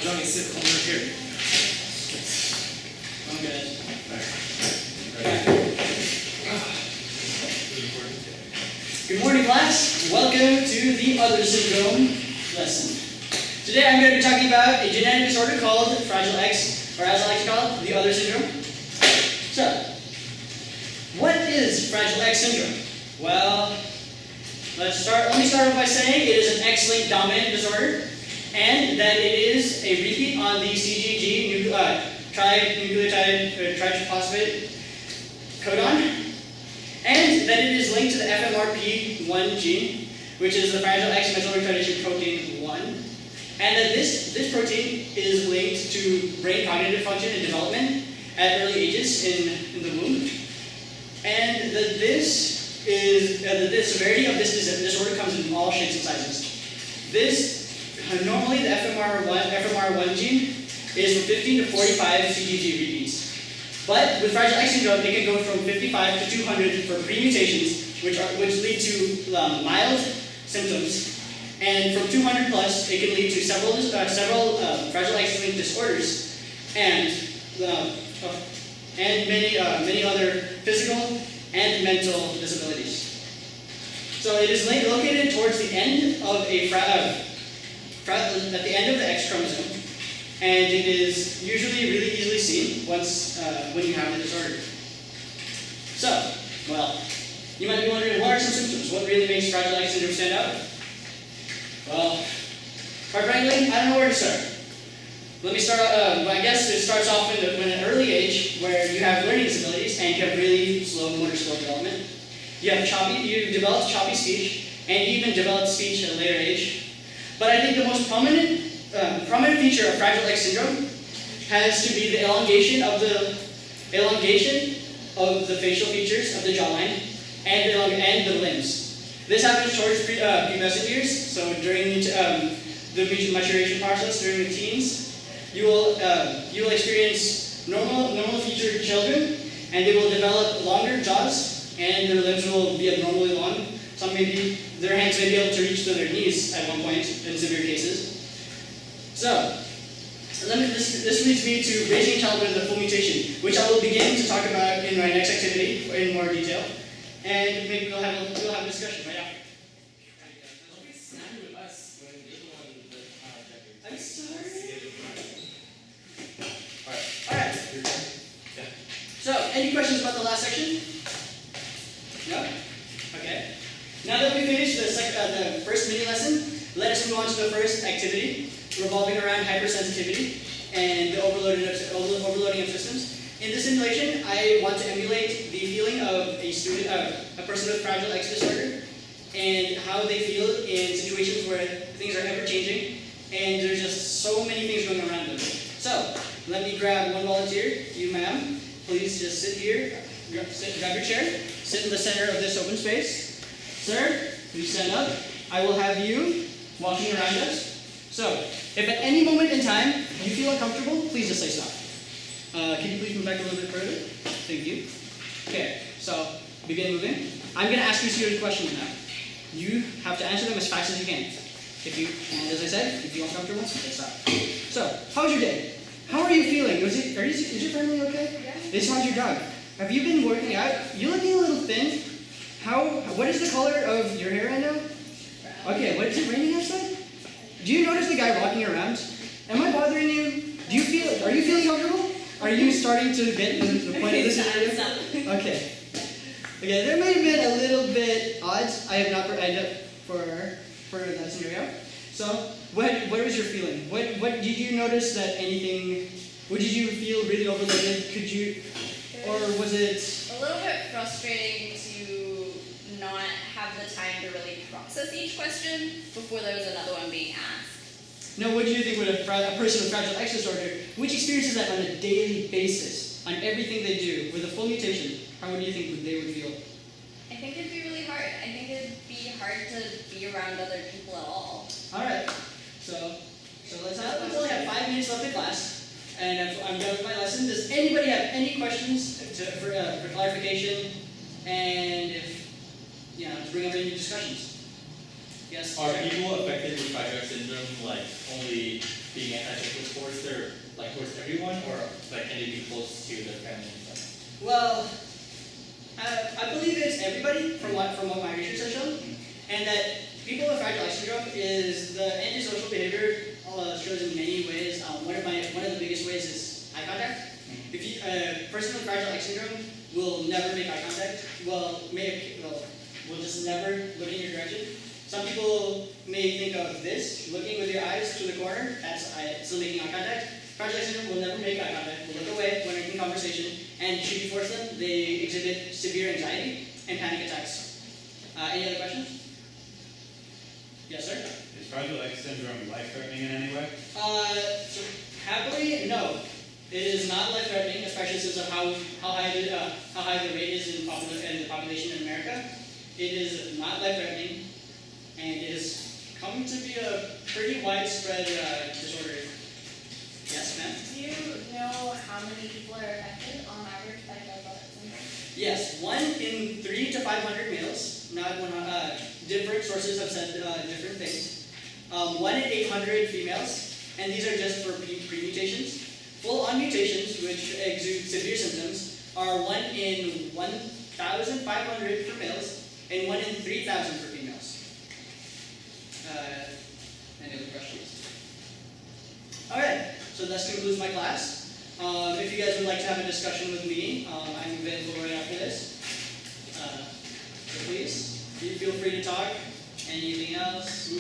Johnny, sit over here. I'm good. Good morning, class. Welcome to the other syndrome lesson. Today I'm going to be talking about a genetic disorder called Fragile X, or as I like to call it, the other syndrome. So, what is Fragile X syndrome? Well, let me start off by saying it is an X-linked dominant disorder, and that it is a repeat on the CGG trinucleotide triphosphate codon, and that it is linked to the FMRP1 gene, which is the Fragile X mental retardation protein 1, and that this protein is linked to brain cognitive function and development at early ages in the womb, and that the severity of this disorder comes in all shapes and sizes. Normally the FMR1 gene is from 15 to 45 CGG repeats. But with Fragile X syndrome, it can go from 55 to 200 for pre-mutations, which lead to mild symptoms. And from 200 plus, it can lead to several Fragile X-linked disorders and many other physical and mental disabilities. So it is located towards the end of at the end of the X chromosome, and it is usually really easily seen when you have the disorder. So, well, you might be wondering, what are some symptoms? What really makes Fragile X syndrome stand out? Well, quite frankly, I don't know where to start. Let me start. I guess it starts off in an early age where you have learning disabilities and you have really slow motor skill development. You develop choppy speech, and you even develop speech at a later age. But I think the most prominent feature of Fragile X syndrome has to be the elongation of the facial features of the jawline and the limbs. This happens towards pubescent years, so during the maturation process during the teens, you will experience normal featured children, and they will develop longer jaws, and their limbs will be abnormally long. Their hands may be able to reach to their knees at one point in severe cases. So, this leads me to raising a child with a full mutation, which I will begin to talk about in my next activity in more detail, and maybe we'll have a discussion right after. Don't be snappy with us when you're the one that I'm sorry. Alright. Yeah. So, any questions about the last section? No? Okay. Now that we finished the first mini lesson, let us move on to the first activity, revolving around hypersensitivity and the overloading of systems. In this simulation, I want to emulate the feeling of a person with Fragile X disorder, and how they feel in situations where things are ever changing, and there's just so many things going around them. So, let me grab one volunteer. You, ma'am, please just sit here, grab your chair, sit in the center of this open space. Sir, please stand up. I will have you walking around us. So, if at any moment in time you feel uncomfortable, please just say stop. Can you please move back a little bit further? Thank you. Okay, so begin moving. I'm going to ask you a series of questions now. You have to answer them as fast as you can. And as I said, if you feel uncomfortable, say stop. So, how was your day? How are you feeling? Is your family okay? Yeah. This one's your dog. Have you been working out? You're looking a little thin. What is the color of your hair right now? Okay, is it raining outside? Do you notice the guy walking around? Am I bothering you? Are you feeling comfortable? Are you starting to get the point of this scenario? Okay. Okay, there may have been a little bit odds. I have not for that scenario. So, what was your feeling? What did you notice that anything? What did you feel really overloaded? Or was it a little bit frustrating to not have the time to really process each question before there was another one being asked? No, what do you think with a person with Fragile X disorder, which experiences that on a daily basis, on everything they do, with a full mutation, how do you think they would feel? I think it'd be really hard. I think it'd be hard to be around other people at all. Alright, so let's only have 5 minutes left in class, and I'm done with my lesson. Does anybody have any questions for clarification, and to bring up any discussions? Yes? Are people affected with Fragile X syndrome like only being antisocial towards their, like towards everyone, or like can they be close to their family and stuff? Well, I believe it's everybody from what my research has shown, and that people with Fragile X syndrome is the antisocial behavior shows in many ways. One of the biggest ways is eye contact. If you a person with Fragile X syndrome will never make eye contact. Will just never look in your direction. Some people may think of this, looking with your eyes to the corner, that's still making eye contact. Fragile X syndrome will never make eye contact, will look away when in conversation, and should you force them, they exhibit severe anxiety and panic attacks. Any other questions? Yes, sir? Is Fragile X syndrome life-threatening in any way? So happily, no. It is not life-threatening, especially since of how high the rate is in the population in America. It is not life-threatening, and it has come to be a pretty widespread disorder. Yes, ma'am? Do you know how many people are affected on average by Fragile X syndrome? Yes, 1 in 3 to 500 males. Different sources have said different things. 1 in 800 females, and these are just for pre-mutations. Full-on mutations, which exude severe symptoms, are 1 in 1,500 for males, and 1 in 3,000 for females. Any other questions? Alright, so this concludes my class. If you guys would like to have a discussion with me, I'm available right after this. So please, feel free to talk. Anything else?